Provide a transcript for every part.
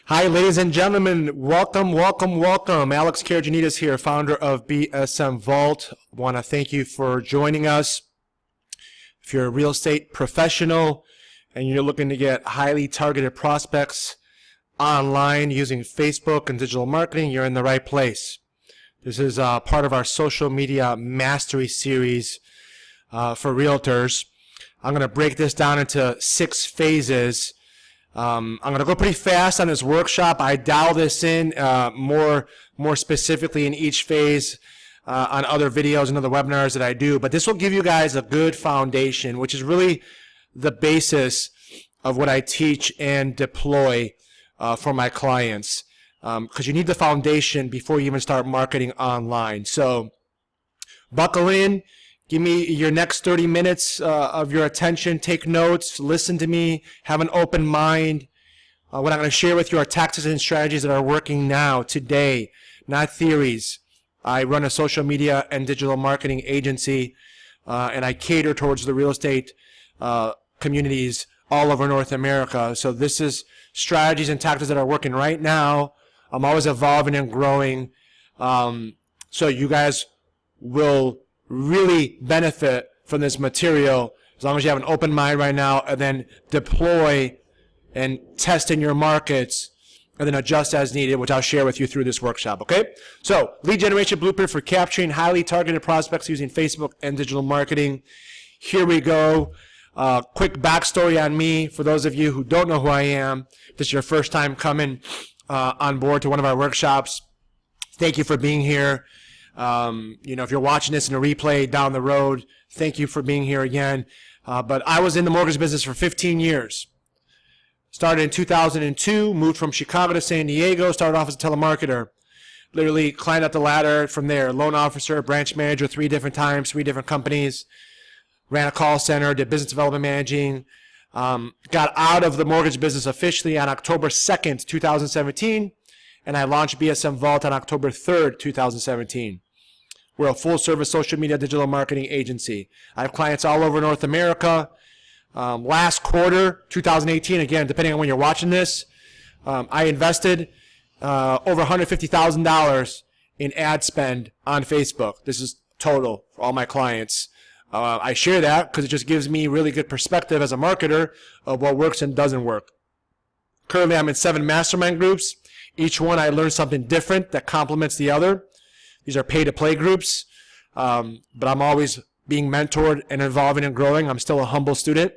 Hi, ladies and gentlemen. Welcome. Alex Caragiannides here, founder of BSM Vault. Want to thank you for joining us. If you're a real estate professional and you're looking to get highly targeted prospects online using Facebook and digital marketing, you're in the right place. This is part of our social media mastery series for realtors. I'm going to break this down into 6 phases. I'm going to go pretty fast on this workshop. I dial this in more specifically in each phase on other videos and other webinars that I do. But this will give you guys a good foundation, which is really the basis of what I teach and deploy for my clients. Because you need the foundation before you even start marketing online. So buckle in. Give me your next 30 minutes of your attention. Take notes. Listen to me. Have an open mind. What I'm going to share with you are tactics and strategies that are working now, today, not theories. I run a social media and digital marketing agency, and I cater towards the real estate communities all over North America. So this is strategies and tactics that are working right now. I'm always evolving and growing. So you guys will really benefit from this material as long as you have an open mind right now, and then deploy and test in your markets and then adjust as needed, which I'll share with you through this workshop. Okay, so lead generation blueprint for capturing highly targeted prospects using Facebook and digital marketing. Here we go. Quick backstory on me for those of you who don't know who I am. If this is your first time coming on board to one of our workshops, thank you for being here. If you're watching this in a replay down the road, thank you for being here again. But I was in the mortgage business for 15 years. Started in 2002, moved from Chicago to San Diego, started off as a telemarketer. Literally climbed up the ladder from there. Loan officer, branch manager 3 different times, 3 different companies. Ran a call center, did business development managing. Got out of the mortgage business officially on October 2nd, 2017. And I launched BSM Vault on October 3rd, 2017. We're a full-service social media digital marketing agency. I have clients all over North America. Last quarter, 2018, again, depending on when you're watching this, I invested over $150,000 in ad spend on Facebook. This is total for all my clients. I share that because it just gives me really good perspective as a marketer of what works and doesn't work. Currently, I'm in 7 mastermind groups. Each one I learn something different that complements the other. These are pay-to-play groups, but I'm always being mentored and evolving and growing. I'm still a humble student.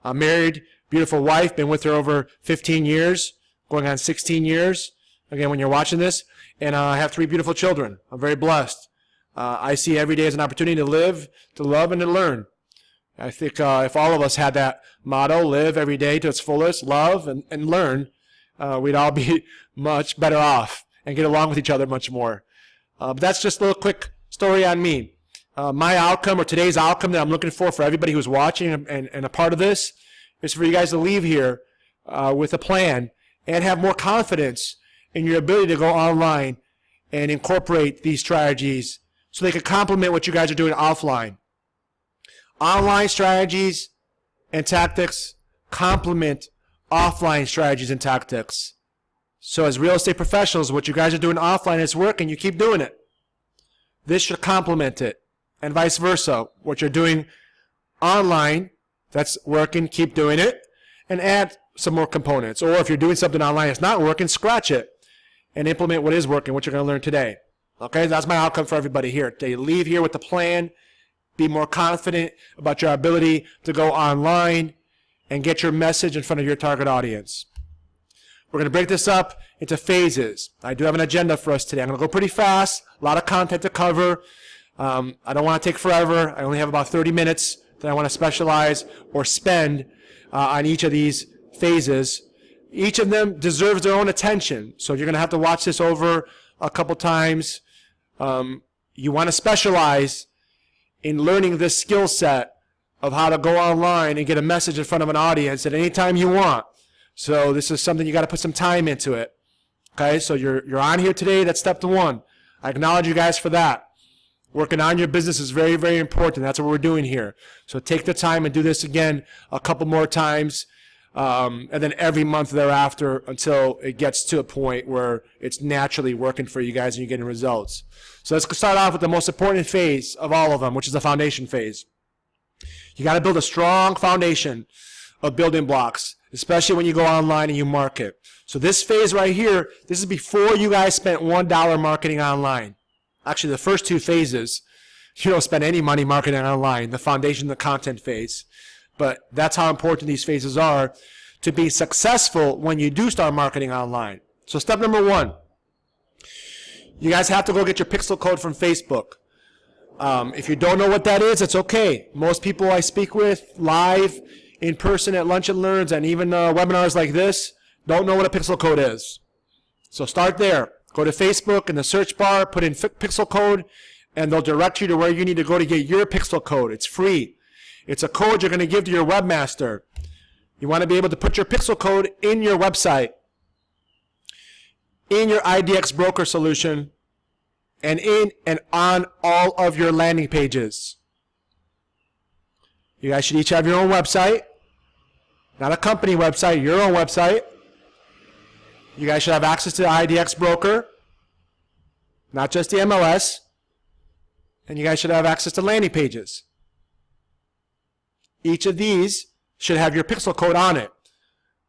I'm married, beautiful wife, been with her over 15 years, going on 16 years, again, when you're watching this, and I have 3 beautiful children. I'm very blessed. I see every day as an opportunity to live, to love, and to learn. I think if all of us had that motto, live every day to its fullest, love, and learn, we'd all be much better off and get along with each other much more. But that's just a little quick story on me. My outcome, or today's outcome that I'm looking for everybody who's watching and a part of this, is for you guys to leave here with a plan and have more confidence in your ability to go online and incorporate these strategies so they can complement what you guys are doing offline. Online strategies and tactics complement offline strategies and tactics. So as real estate professionals, what you guys are doing offline is working, you keep doing it. This should complement it, and vice versa. What you're doing online, that's working, keep doing it, and add some more components. Or if you're doing something online that's not working, scratch it and implement what is working, what you're going to learn today. Okay, that's my outcome for everybody here. They leave here with a plan, be more confident about your ability to go online and get your message in front of your target audience. We're going to break this up into phases. I do have an agenda for us today. I'm going to go pretty fast, a lot of content to cover. I don't want to take forever. I only have about 30 minutes that I want to specialize or spend on each of these phases. Each of them deserves their own attention, so you're going to have to watch this over a couple times. You want to specialize in learning this skill set of how to go online and get a message in front of an audience at any time you want. So this is something you got to put some time into it. Okay, so you're on here today. That's step 1. I acknowledge you guys for that. Working on your business is very, very important. That's what we're doing here. So take the time and do this again a couple more times. and then every month thereafter until it gets to a point where it's naturally working for you guys and you're getting results. So let's start off with the most important phase of all of them, which is the foundation phase. You got to build a strong foundation of building blocks, especially when you go online and you market. So this phase right here, this is before you guys spent $1 marketing online. Actually, the first two phases, you don't spend any money marketing online, the foundation, the content phase. But that's how important these phases are to be successful when you do start marketing online. So step number one, you guys have to go get your pixel code from Facebook. If you don't know what that is, it's okay. Most people I speak with live, in person at Lunch and Learns, and even webinars like this, don't know what a pixel code is. So start there. Go to Facebook in the search bar, put in pixel code, and they'll direct you to where you need to go to get your pixel code. It's free. It's a code you're going to give to your webmaster. You want to be able to put your pixel code in your website, in your IDX broker solution, and in and on all of your landing pages. You guys should each have your own website, not a company website, your own website. You guys should have access to the IDX broker, not just the MLS. And you guys should have access to landing pages. Each of these should have your pixel code on it.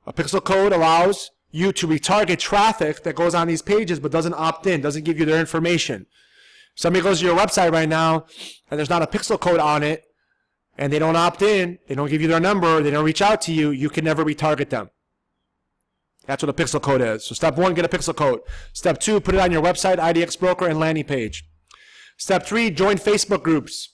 A pixel code allows you to retarget traffic that goes on these pages but doesn't opt in, doesn't give you their information. If somebody goes to your website right now and there's not a pixel code on it and they don't opt in, they don't give you their number, they don't reach out to you, you can never retarget them. That's what a pixel code is. So step one, get a pixel code. Step two, put it on your website, IDX broker, and landing page. Step three, join Facebook groups.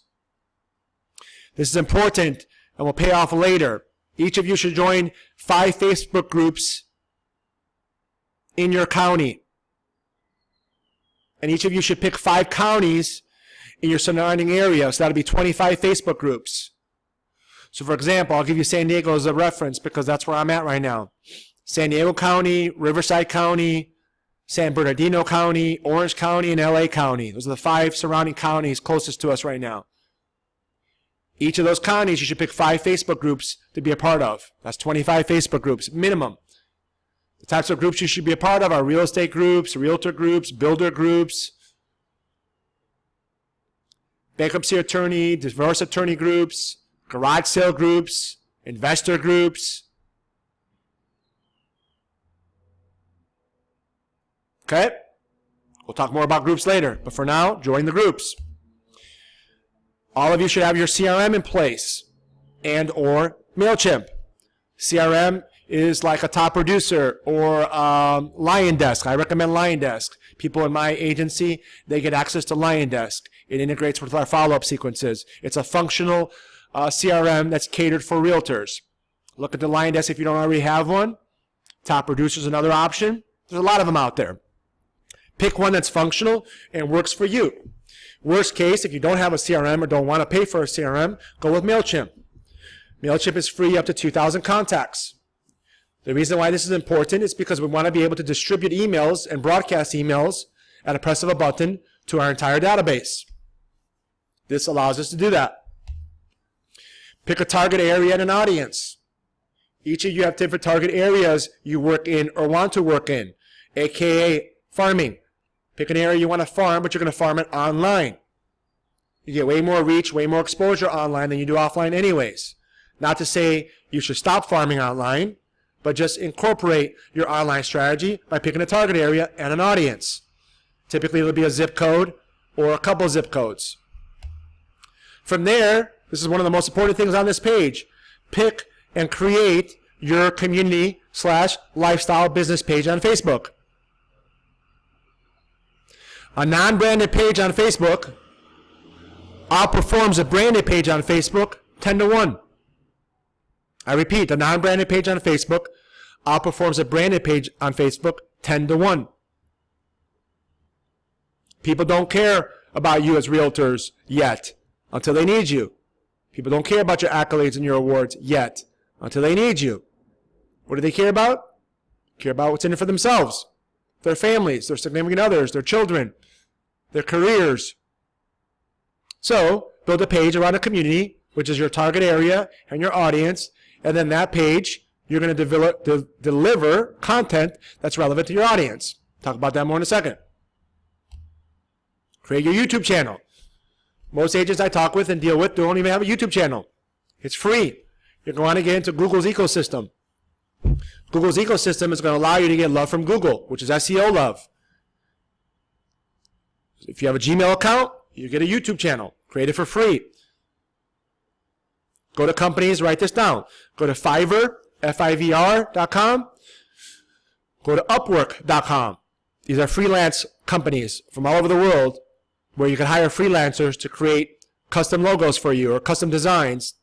This is important and will pay off later. Each of you should join 5 Facebook groups in your county. And each of you should pick 5 counties in your surrounding area. So that'll be 25 Facebook groups. So for example, I'll give you San Diego as a reference because that's where I'm at right now. San Diego County, Riverside County, San Bernardino County, Orange County, and LA County. Those are the 5 surrounding counties closest to us right now. Each of those counties, you should pick 5 Facebook groups to be a part of. That's 25 Facebook groups, minimum. The types of groups you should be a part of are real estate groups, realtor groups, builder groups, bankruptcy attorney, divorce attorney groups, garage sale groups, investor groups. Okay? We'll talk more about groups later, but for now, join the groups. All of you should have your CRM in place and or MailChimp. CRM is like a top producer or Lion Desk. I recommend Lion Desk. People in my agency, they get access to Lion Desk. It integrates with our follow-up sequences. It's a functional CRM that's catered for realtors. Look at the Lion Desk if you don't already have one. Top producer is another option. There's a lot of them out there. Pick one that's functional and works for you. Worst case, if you don't have a CRM or don't want to pay for a CRM, go with MailChimp. MailChimp is free up to 2,000 contacts. The reason why this is important is because we want to be able to distribute emails and broadcast emails at a press of a button to our entire database. This allows us to do that. Pick a target area and an audience. Each of you have different target areas you work in or want to work in, aka farming. Pick an area you want to farm, but you're going to farm it online. You get way more reach, way more exposure online than you do offline anyways. Not to say you should stop farming online, but just incorporate your online strategy by picking a target area and an audience. Typically, it'll be a zip code or a couple zip codes. From there, this is one of the most important things on this page. Pick and create your community/lifestyle business page on Facebook. A non-branded page on Facebook outperforms a branded page on Facebook 10 to 1. I repeat, a non-branded page on Facebook outperforms a branded page on Facebook 10 to 1. People don't care about you as realtors yet until they need you. People don't care about your accolades and your awards yet until they need you. What do they care about? Care about what's in it for themselves, their families, their significant others, their children, their careers. So build a page around a community, which is your target area and your audience, and then that page you're going to deliver content that's relevant to your audience. Talk about that more in a second. Create your YouTube channel. Most agents I talk with and deal with don't even have a YouTube channel. It's free. You're going to get into Google's ecosystem. Google's ecosystem is going to allow you to get love from Google, which is SEO love. If you have a Gmail account, you get a YouTube channel. Create it for free. Go to companies, write this down. Go to Fiverr, FIVR.com. Go to Upwork.com. These are freelance companies from all over the world where you can hire freelancers to create custom logos for you or custom designs.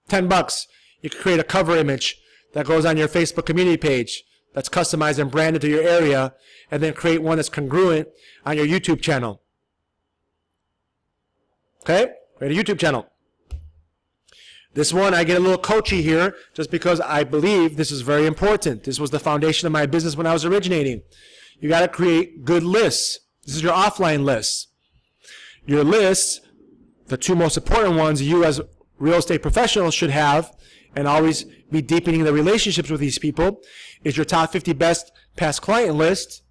$10. You can create a cover image that goes on your Facebook community page that's customized and branded to your area, and then create one that's congruent on your YouTube channel. Okay? Create a YouTube channel. This one, I get a little coachy here just because I believe this is very important. This was the foundation of my business when I was originating. You got to create good lists. This is your offline lists. Your lists, the two most important ones you as real estate professionals should have and always be deepening the relationships with these people, is your top 50 best past client list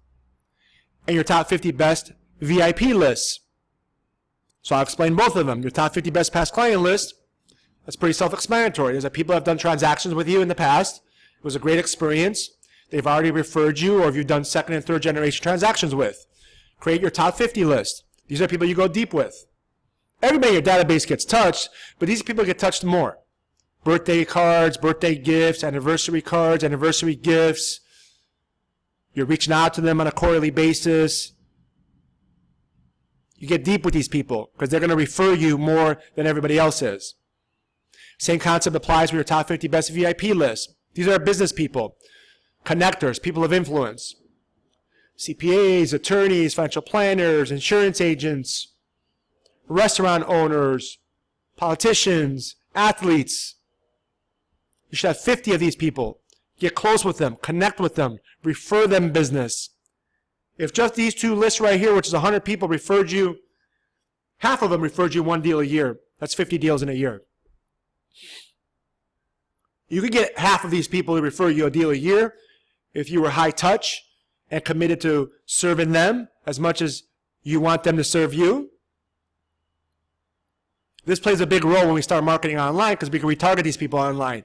and your top 50 best VIP lists. So I'll explain both of them. Your top 50 best past client list, that's pretty self-explanatory. There's that people have done transactions with you in the past. It was a great experience. They've already referred you, or if you've done second and third generation transactions with. Create your top 50 list. These are people you go deep with. Everybody in your database gets touched, but these people get touched more. Birthday cards, birthday gifts, anniversary cards, anniversary gifts. You're reaching out to them on a quarterly basis. You get deep with these people because they're going to refer you more than everybody else is. Same concept applies with your top 50 best VIP list. These are business people, connectors, people of influence, CPAs, attorneys, financial planners, insurance agents, restaurant owners, politicians, athletes. You should have 50 of these people. Get close with them, connect with them, refer them business. If just these two lists right here, which is 100 people, referred you, half of them referred you one deal a year. That's 50 deals in a year. You could get half of these people to refer you a deal a year if you were high touch and committed to serving them as much as you want them to serve you. This plays a big role when we start marketing online because we can retarget these people online.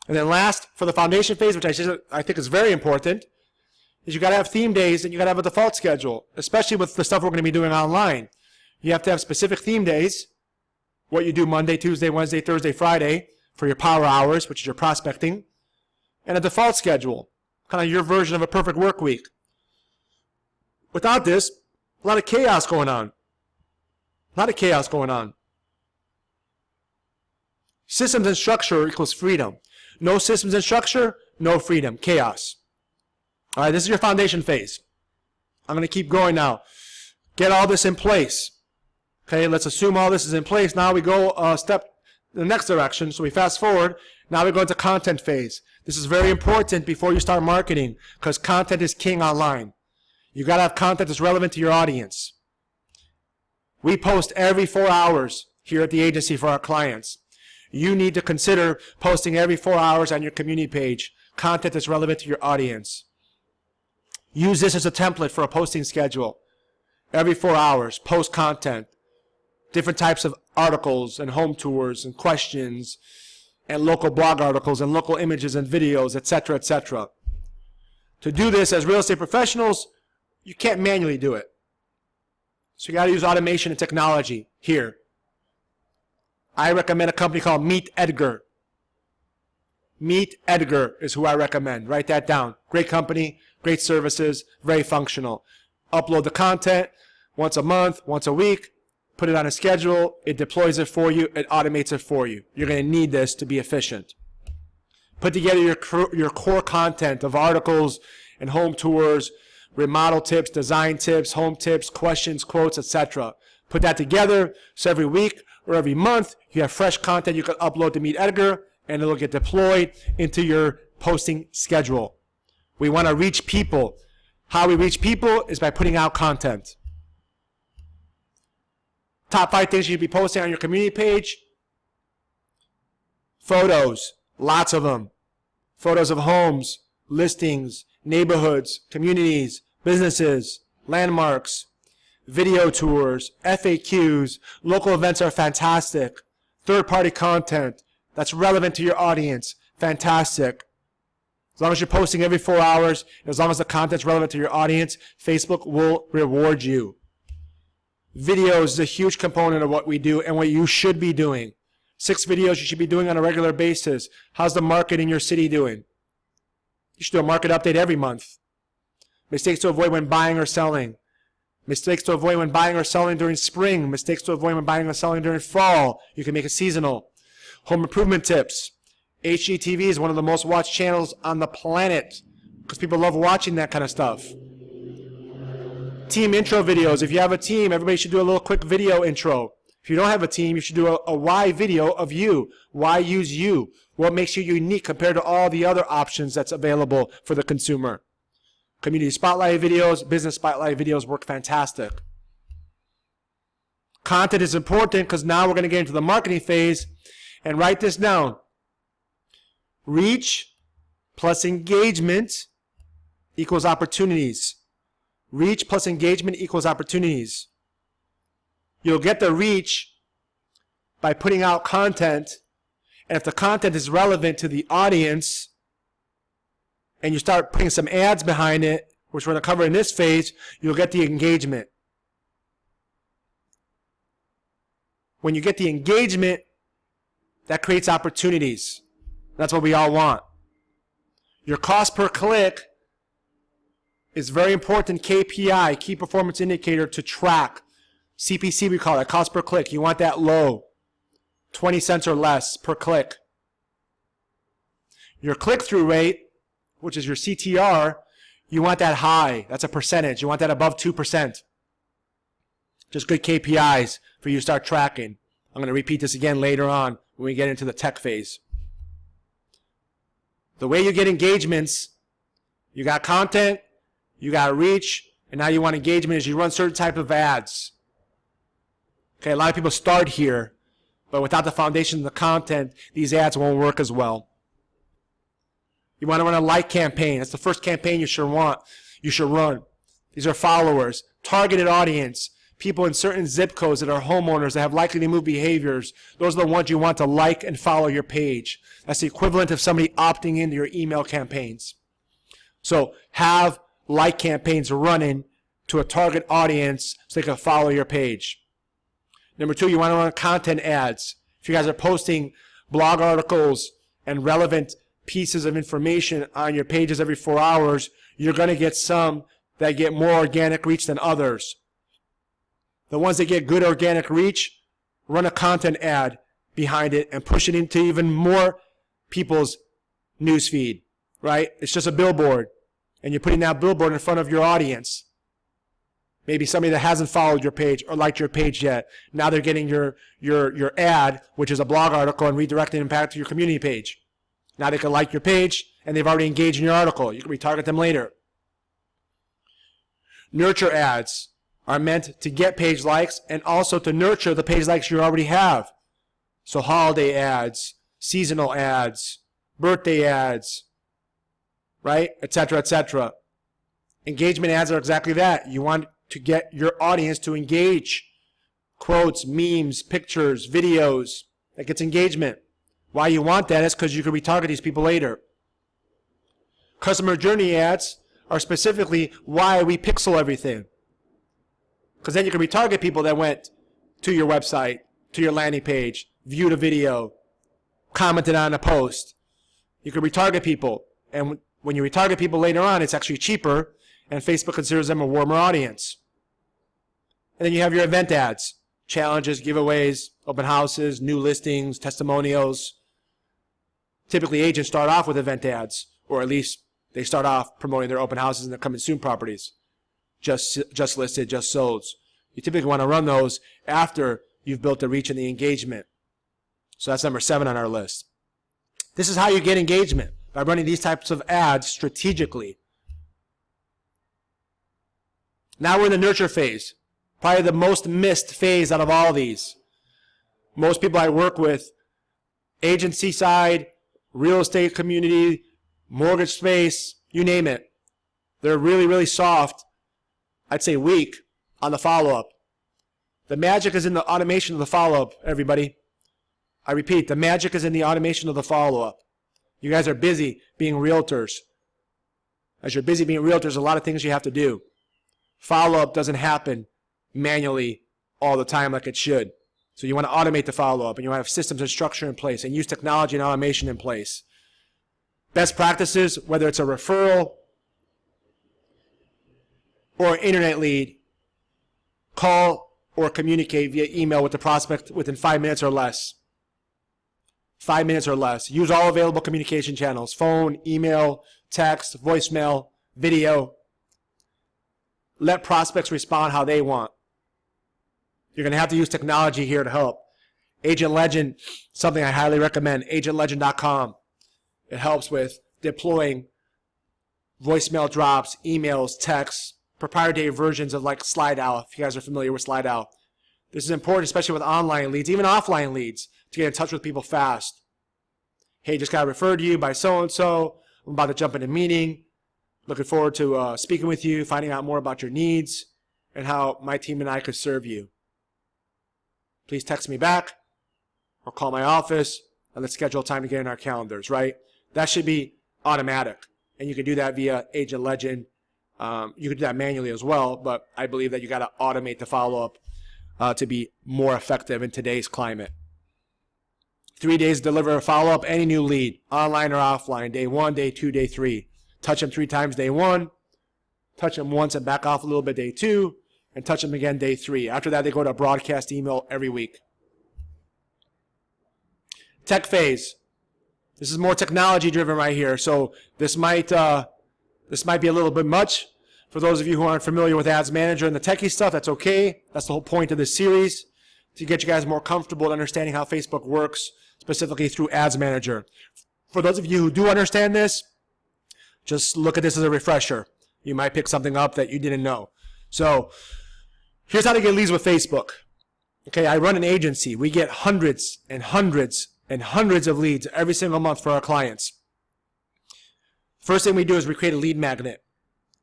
And then last, for the foundation phase, which I think is very important, is you got to have theme days and you got to have a default schedule, especially with the stuff we're going to be doing online. You have to have specific theme days, what you do Monday, Tuesday, Wednesday, Thursday, Friday for your power hours, which is your prospecting, and a default schedule, kind of your version of a perfect work week. Without this, a lot of chaos going on. A lot of chaos going on. Systems and structure equals freedom. No systems and structure, no freedom, chaos. All right, this is your foundation phase. I'm going to keep going now. Get all this in place. Okay, let's assume all this is in place. Now we go a step in the next direction. So we fast forward. Now we go into content phase. This is very important before you start marketing because content is king online. You got to have content that's relevant to your audience. We post every 4 hours here at the agency for our clients. You need to consider posting every 4 hours on your community page content that's relevant to your audience. Use this as a template for a posting schedule. Every 4 hours, post content. Different types of articles and home tours and questions and local blog articles and local images and videos, etc., etc. To do this as real estate professionals, you can't manually do it. So you got to use automation and technology here. I recommend a company called Meet Edgar. Meet Edgar is who I recommend. Write that down. Great company, great services, very functional. Upload the content once a month, once a week. Put it on a schedule. It deploys it for you. It automates it for you. You're going to need this to be efficient. Put together your core content of articles and home tours, remodel tips, design tips, home tips, questions, quotes, etc. Put that together so every week or every month you have fresh content you can upload to Meet Edgar and it'll get deployed into your posting schedule. We want to reach people. How we reach people is by putting out content. Top 5 things you should be posting on your community page. Photos, Lots of them. Photos of homes, listings, neighborhoods, communities, businesses, landmarks, video tours, FAQs. Local events are fantastic. Third-party content that's relevant to your audience, fantastic. As long as you're posting every 4 hours, as long as the content's relevant to your audience, Facebook will reward you. Videos is a huge component of what we do and what you should be doing. 6 videos you should be doing on a regular basis. How's the market in your city doing? You should do a market update every month. Mistakes to avoid when buying or selling. Mistakes to avoid when buying or selling during spring. Mistakes to avoid when buying or selling during fall. You can make it seasonal. Home improvement tips. HGTV is one of the most watched channels on the planet because people love watching that kind of stuff. Team intro videos. If you have a team, everybody should do a little quick video intro. If you don't have a team, you should do a why video of you. Why use you? What makes you unique compared to all the other options that's available for the consumer? Community spotlight videos, business spotlight videos work fantastic. Content is important because now we're going to get into the marketing phase. And write this down. Reach plus engagement equals opportunities. Reach plus engagement equals opportunities. You'll get the reach by putting out content, and if the content is relevant to the audience, and you start putting some ads behind it, which we're going to cover in this phase, you'll get the engagement. When you get the engagement, that creates opportunities. That's what we all want. Your cost per click is very important KPI, key performance indicator to track. CPC we call it, cost per click. You want that low, 20 cents or less per click. Your click-through rate, which is your CTR, you want that high. That's a percentage. You want that above 2%. Just good KPIs for you to start tracking. I'm going to repeat this again later on when we get into the tech phase. The way you get engagements, you got content, you got reach, and now you want engagement is you run certain type of ads. Okay, a lot of people start here, but without the foundation of the content, these ads won't work as well. You want to run a like campaign. That's the first campaign you should run. These are followers, targeted audience, people in certain zip codes that are homeowners that have likely to move behaviors. Those are the ones you want to like and follow your page. That's the equivalent of somebody opting into your email campaigns. So have like campaigns running to a target audience so they can follow your page. Number 2, you want to run content ads. If you guys are posting blog articles and relevant pieces of information on your pages every 4 hours, you're going to get some that get more organic reach than others. The ones that get good organic reach, run a content ad behind it and push it into even more people's newsfeed, right? It's just a billboard, and you're putting that billboard in front of your audience. Maybe somebody that hasn't followed your page or liked your page yet. Now they're getting your ad, which is a blog article, and redirecting them back to your community page. Now they can like your page, and they've already engaged in your article. You can retarget them later. Nurture ads are meant to get page likes and also to nurture the page likes you already have. So holiday ads, seasonal ads, birthday ads, right, etc., etc. Engagement ads are exactly that. You want to get your audience to engage. Quotes, memes, pictures, videos. That gets engagement. Why you want that is because you can retarget these people later. Customer journey ads are specifically why we pixel everything. Because then you can retarget people that went to your website, to your landing page, viewed a video, commented on a post. You can retarget people. And when you retarget people later on, it's actually cheaper, and Facebook considers them a warmer audience. And then you have your event ads, challenges, giveaways, open houses, new listings, testimonials. Typically, agents start off with event ads, or at least they start off promoting their open houses and their coming soon properties. Just listed, just sold. You typically want to run those after you've built the reach and the engagement. So that's number 7 on our list. This is how you get engagement, by running these types of ads strategically. Now we're in the nurture phase. Probably the most missed phase out of all these. Most people I work with, agency side, real estate community, mortgage space, you name it. They're really, really soft, I'd say weak, on the follow-up. The magic is in the automation of the follow-up, everybody. I repeat, the magic is in the automation of the follow-up. You guys are busy being realtors. As you're busy being realtors, a lot of things you have to do. Follow-up doesn't happen manually all the time like it should. So you want to automate the follow-up, and you want to have systems and structure in place, and use technology and automation in place. Best practices, whether it's a referral or an internet lead, call or communicate via email with the prospect within 5 minutes or less. 5 minutes or less. Use all available communication channels: phone, email, text, voicemail, video. Let prospects respond how they want. You're going to have to use technology here to help. Agent Legend, something I highly recommend, agentlegend.com. It helps with deploying voicemail drops, emails, texts, proprietary versions of like SlideOut, if you guys are familiar with SlideOut. This is important, especially with online leads, even offline leads, to get in touch with people fast. Hey, just got referred to you by so-and-so. I'm about to jump in a meeting. Looking forward to speaking with you, finding out more about your needs and how my team and I could serve you. Please text me back or call my office and let's schedule time to get in our calendars, right? That should be automatic. And you can do that via Agent Legend. You can do that manually as well, but I believe that you got to automate the follow-up to be more effective in today's climate. 3 days to deliver a follow-up, any new lead, online or offline, day 1, day 2, day 3. Touch them 3 times day 1, touch them once and back off a little bit day 2, and touch them again day 3. After that, they go to a broadcast email every week. Tech phase. This is more technology driven right here, so this might be a little bit much. For those of you who aren't familiar with Ads Manager and the techie stuff, that's okay. That's the whole point of this series, to get you guys more comfortable understanding how Facebook works, specifically through Ads Manager. For those of you who do understand this, just look at this as a refresher. You might pick something up that you didn't know. So here's how to get leads with Facebook. Okay, I run an agency. We get hundreds and hundreds and hundreds of leads every single month for our clients. First thing we do is we create a lead magnet.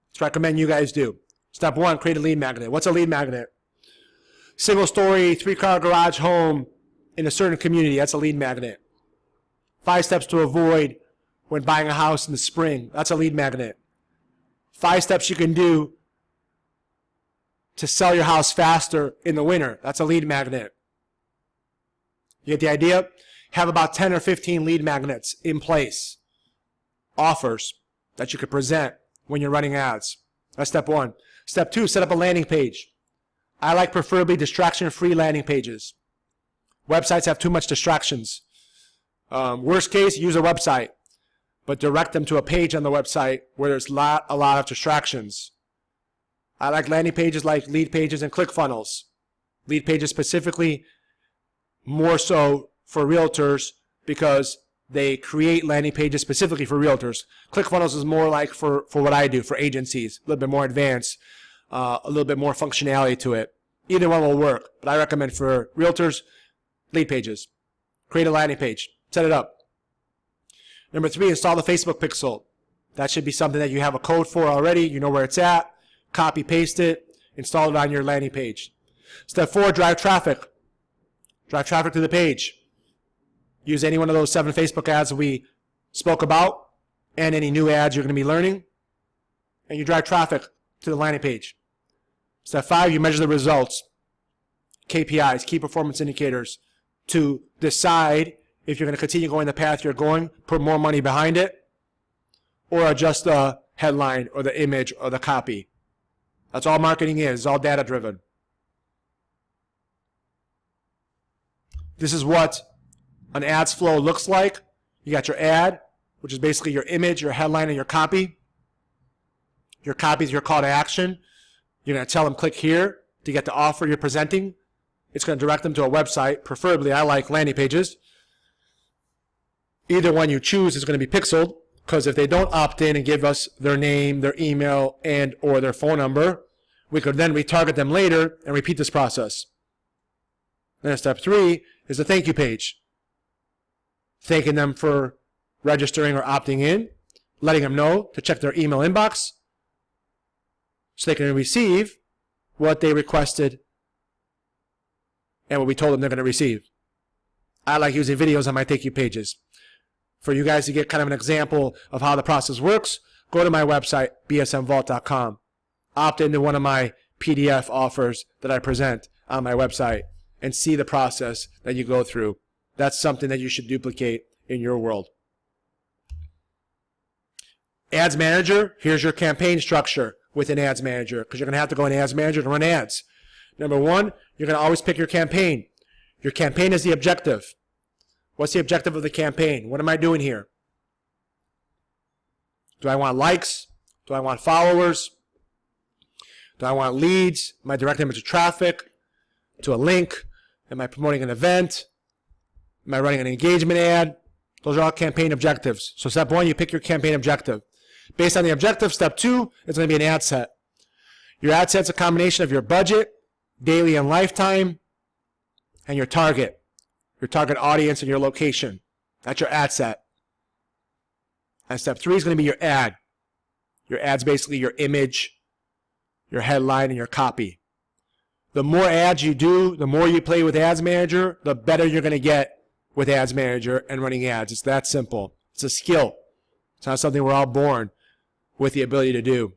Let's recommend you guys do. Step 1, create a lead magnet. What's a lead magnet? Single story, 3-car garage home in a certain community. That's a lead magnet. 5 steps to avoid when buying a house in the spring. That's a lead magnet. 5 steps you can do to sell your house faster in the winter. That's a lead magnet. You get the idea? Have about 10 or 15 lead magnets in place. Offers that you could present when you're running ads. That's step 1. Step 2, set up a landing page. I like preferably distraction-free landing pages. Websites have too much distractions. Worst case, use a website, but direct them to a page on the website where there's a lot of distractions. I like landing pages like lead pages and ClickFunnels. Lead pages specifically more so for realtors because they create landing pages specifically for realtors. ClickFunnels is more like for what I do, for agencies, a little bit more advanced, a little bit more functionality to it. Either one will work, but I recommend for realtors, lead pages. Create a landing page. Set it up. Number 3, install the Facebook pixel. That should be something that you have a code for already. You know where it's at. Copy, paste it. Install it on your landing page. Step 4, drive traffic. Drive traffic to the page. Use any one of those 7 Facebook ads that we spoke about and any new ads you're going to be learning. And you drive traffic to the landing page. Step 5, you measure the results. KPIs, key performance indicators, to decide if you're going to continue going the path you're going, put more money behind it, or adjust the headline or the image or the copy. That's all marketing is. It's all data driven. This is what an ads flow looks like. You got your ad, which is basically your image, your headline, and your copy. Your copy is your call to action. You're going to tell them click here to get the offer you're presenting. It's going to direct them to a website. Preferably, I like landing pages. Either one you choose is going to be pixeled, because if they don't opt in and give us their name, their email, and or their phone number, we could then retarget them later and repeat this process. Then step 3 is the thank you page. Thanking them for registering or opting in, letting them know to check their email inbox so they can receive what they requested and what we told them they're going to receive. I like using videos on my Thank You pages. For you guys to get kind of an example of how the process works, go to my website, bsmvault.com. Opt into one of my PDF offers that I present on my website and see the process that you go through. That's something that you should duplicate in your world. Ads Manager, here's your campaign structure within Ads Manager, because you're going to have to go in Ads Manager to run ads. Number one, you're going to always pick your campaign. Your campaign is the objective. What's the objective of the campaign? What am I doing here? Do I want likes? Do I want followers? Do I want leads? Am I directing them to traffic? To a link? Am I promoting an event? Am I running an engagement ad? Those are all campaign objectives. So step one, you pick your campaign objective. Based on the objective, step two, it's going to be an ad set. Your ad set's a combination of your budget, daily and lifetime, and your target audience, and your location. That's your ad set. And step three is going to be your ad. Your ad's basically your image, your headline, and your copy. The more ads you do, the more you play with Ads Manager, the better you're going to get with Ads Manager and running ads. It's that simple. It's a skill. It's not something we're all born with the ability to do.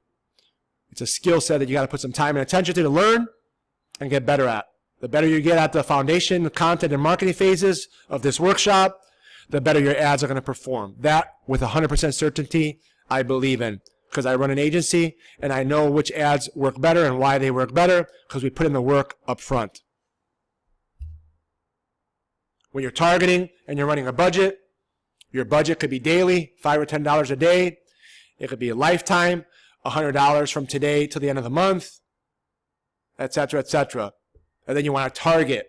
It's a skill set that you got to put some time and attention to learn and get better at. The better you get at the foundation, the content, and marketing phases of this workshop, the better your ads are going to perform. That, with 100% certainty, I believe in, because I run an agency and I know which ads work better and why they work better, because we put in the work up front. When you're targeting and you're running a budget, your budget could be daily, $5 or $10 a day. It could be a lifetime, $100 from today till the end of the month, etc., etc. And then you want to target.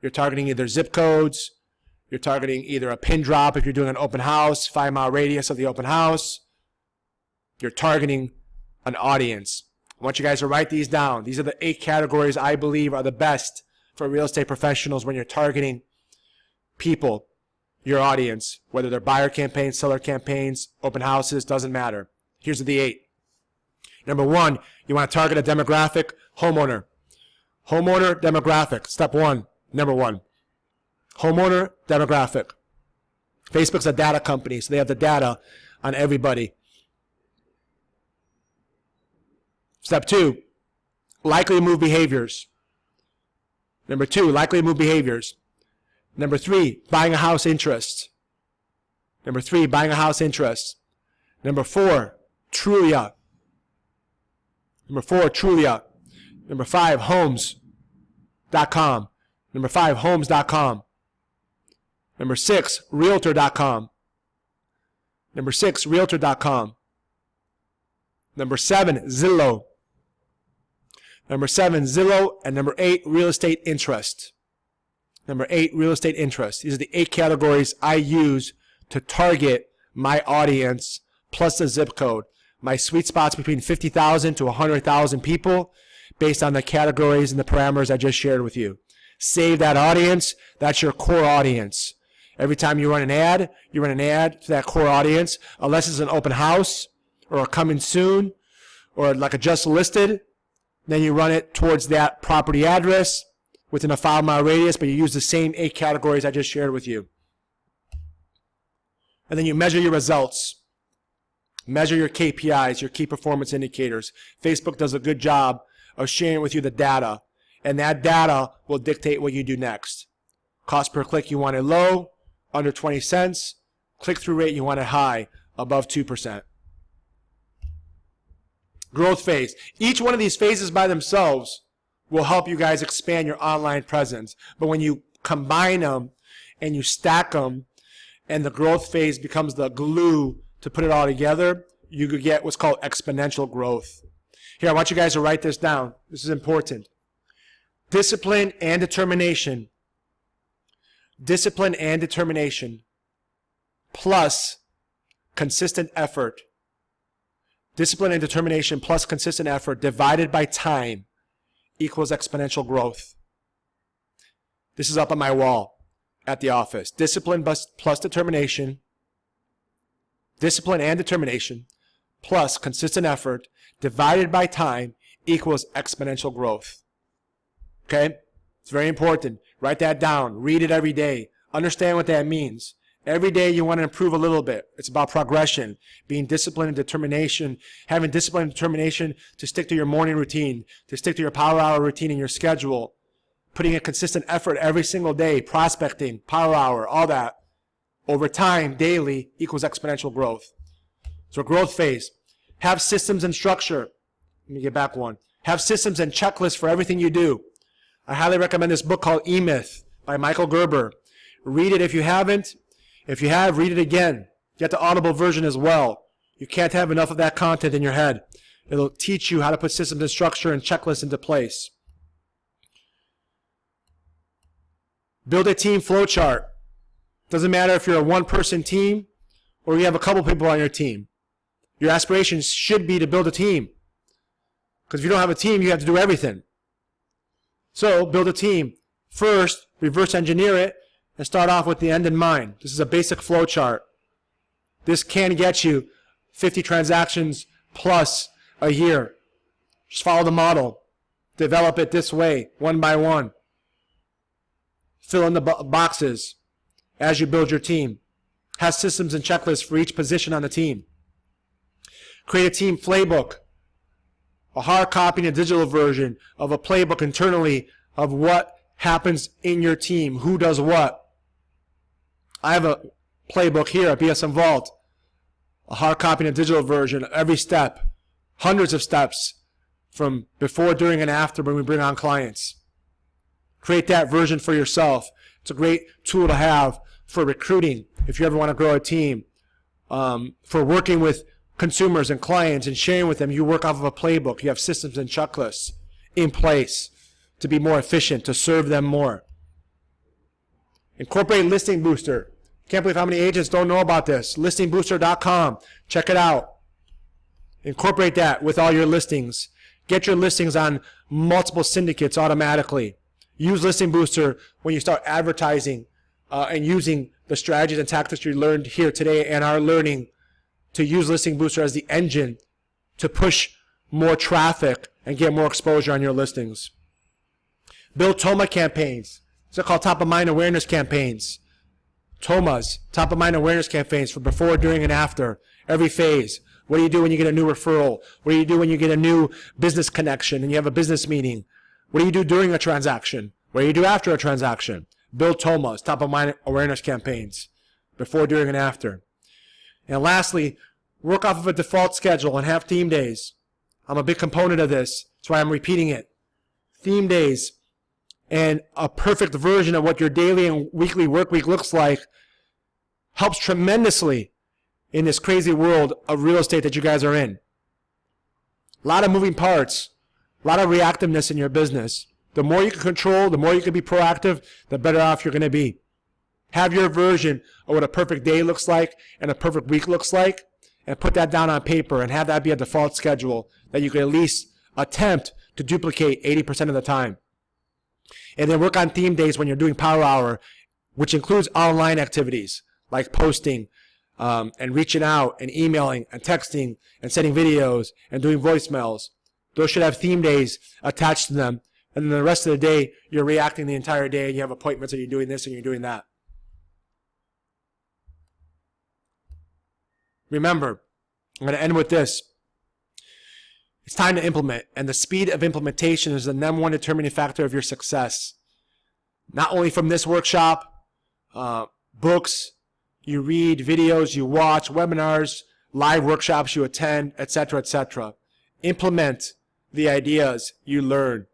You're targeting either zip codes. You're targeting either a pin drop if you're doing an open house, 5-mile radius of the open house. You're targeting an audience. I want you guys to write these down. These are the 8 categories I believe are the best for real estate professionals when you're targeting people, your audience, whether they're buyer campaigns, seller campaigns, open houses, doesn't matter. Here's the 8. Number 1, you want to target a demographic, homeowner. Homeowner demographic, step 1, number 1. Homeowner demographic. Facebook's a data company, so they have the data on everybody. Step 2, likely move behaviors. Number 2, likely move behaviors. Number 3, buying a house interest. Number 3, buying a house interest. Number 4, Trulia. Number 4, Trulia. Number 5, homes.com. Number 5, homes.com. Number 6, realtor.com. Number 6, realtor.com. Number 7, Zillow. Number 7, Zillow. And number 8, real estate interest. Number 8, real estate interest. These are the 8 categories I use to target my audience plus the zip code. My sweet spot's between 50,000 to 100,000 people based on the categories and the parameters I just shared with you. Save that audience. That's your core audience. Every time you run an ad, you run an ad to that core audience, unless it's an open house or a coming soon or like a just listed. Then you run it towards that property address within a 5-mile radius, but you use the same 8 categories I just shared with you. And then you measure your results. Measure your KPIs, your key performance indicators. Facebook does a good job of sharing with you the data, and that data will dictate what you do next. Cost per click, you want it low, under 20 cents. Click-through rate, you want it high, above 2%. Growth phase. Each one of these phases by themselves will help you guys expand your online presence. But when you combine them and you stack them, and the growth phase becomes the glue to put it all together, you could get what's called exponential growth. Here, I want you guys to write this down. This is important. Discipline and determination. Discipline and determination plus consistent effort. Discipline and determination plus consistent effort divided by time equals exponential growth. This is up on my wall at the office. Discipline plus determination discipline and determination, plus consistent effort divided by time equals exponential growth. Okay? It's very important. Write that down. Read it every day. Understand what that means. Every day you want to improve a little bit. It's about progression, being disciplined and determination, having discipline and determination to stick to your morning routine, to stick to your power hour routine and your schedule, putting a consistent effort every single day, prospecting, power hour, all that. Over time, daily, equals exponential growth. So growth phase. Have systems and structure. Let me get back one. Have systems and checklists for everything you do. I highly recommend this book called E-Myth by Michael Gerber. Read it if you haven't. If you have, read it again. Get the Audible version as well. You can't have enough of that content in your head. It'll teach you how to put systems and structure and checklists into place. Build a team flowchart. Doesn't matter if you're a one-person team or you have a couple people on your team. Your aspirations should be to build a team. Because if you don't have a team, you have to do everything. So build a team. First, reverse engineer it and start off with the end in mind. This is a basic flow chart. This can get you 50 transactions plus a year. Just follow the model. Develop it this way, one by one. Fill in the boxes as you build your team. Have systems and checklists for each position on the team. Create a team playbook. A hard copy and a digital version of a playbook internally of what happens in your team, who does what. I have a playbook here at BSM Vault, a hard copy and a digital version, every step, hundreds of steps from before, during, and after when we bring on clients. Create that version for yourself. It's a great tool to have for recruiting if you ever want to grow a team, for working with consumers and clients and sharing with them. You work off of a playbook. You have systems and checklists in place to be more efficient, to serve them more. Incorporate Listing Booster. Can't believe how many agents don't know about this. ListingBooster.com. Check it out. Incorporate that with all your listings. Get your listings on multiple syndicates automatically. Use Listing Booster when you start advertising and using the strategies and tactics you learned here today and are learning to use Listing Booster as the engine to push more traffic and get more exposure on your listings. Build TOMA campaigns. These are called top of mind awareness campaigns. TOMAs, top of mind awareness campaigns for before, during, and after, every phase. What do you do when you get a new referral? What do you do when you get a new business connection and you have a business meeting? What do you do during a transaction? What do you do after a transaction? Build TOMAs, top of mind awareness campaigns, before, during, and after. And lastly, work off of a default schedule and have theme days. I'm a big component of this. That's why I'm repeating it. Theme days and a perfect version of what your daily and weekly work week looks like helps tremendously in this crazy world of real estate that you guys are in. A lot of moving parts, a lot of reactiveness in your business. The more you can control, the more you can be proactive, the better off you're going to be. Have your version of what a perfect day looks like and a perfect week looks like, and put that down on paper and have that be a default schedule that you can at least attempt to duplicate 80% of the time. And then work on theme days when you're doing Power Hour, which includes online activities like posting and reaching out and emailing and texting and sending videos and doing voicemails. Those should have theme days attached to them. And then the rest of the day, you're reacting the entire day and you have appointments and you're doing this and you're doing that. Remember, I'm going to end with this. It's time to implement, and the speed of implementation is the number one determining factor of your success. Not only from this workshop, books you read, videos you watch, webinars, live workshops you attend, etc., etc. Implement the ideas you learn.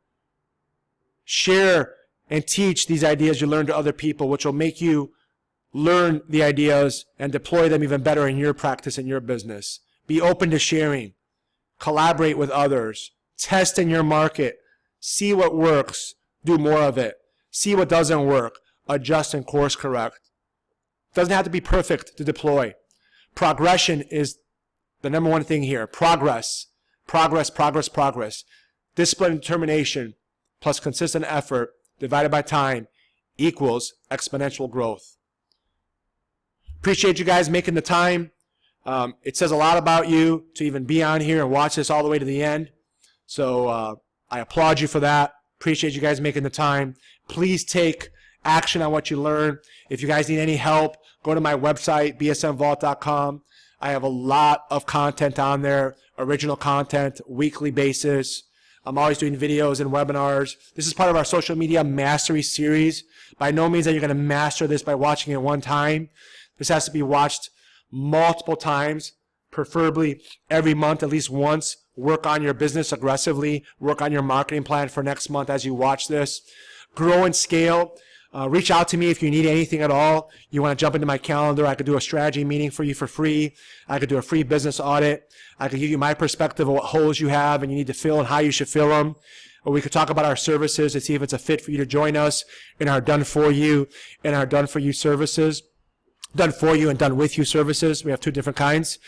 Share and teach these ideas you learn to other people, which will make you learn the ideas and deploy them even better in your practice and your business. Be open to sharing. Collaborate with others. Test in your market. See what works. Do more of it. See what doesn't work. Adjust and course correct. It doesn't have to be perfect to deploy. Progression is the number one thing here. Progress. Progress, progress, progress. Discipline and determination plus consistent effort divided by time equals exponential growth. Appreciate you guys making the time. It says a lot about you to even be on here and watch this all the way to the end. So I applaud you for that. Appreciate you guys making the time. Please take action on what you learn. If you guys need any help, go to my website, bsmvault.com. I have a lot of content on there, original content, weekly basis. I'm always doing videos and webinars. This is part of our social media mastery series. By no means that you're going to master this by watching it one time. This has to be watched multiple times, preferably every month, at least once. Work on your business aggressively. Work on your marketing plan for next month as you watch this. Grow and scale. Reach out to me if you need anything at all. You want to jump into my calendar. I could do a strategy meeting for you for free. I could do a free business audit. I could give you my perspective of what holes you have and you need to fill and how you should fill them. Or we could talk about our services to see if it's a fit for you to join us in our done for you and our done for you services. Done for you and done with you services. We have two different kinds.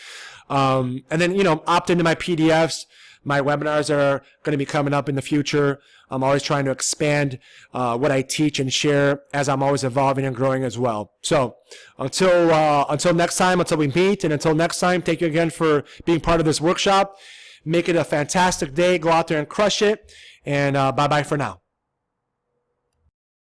And then, opt into my PDFs. My webinars are going to be coming up in the future. I'm always trying to expand what I teach and share as I'm always evolving and growing as well. So until next time, until we meet, and until next time, thank you again for being part of this workshop. Make it a fantastic day. Go out there and crush it. And bye-bye for now.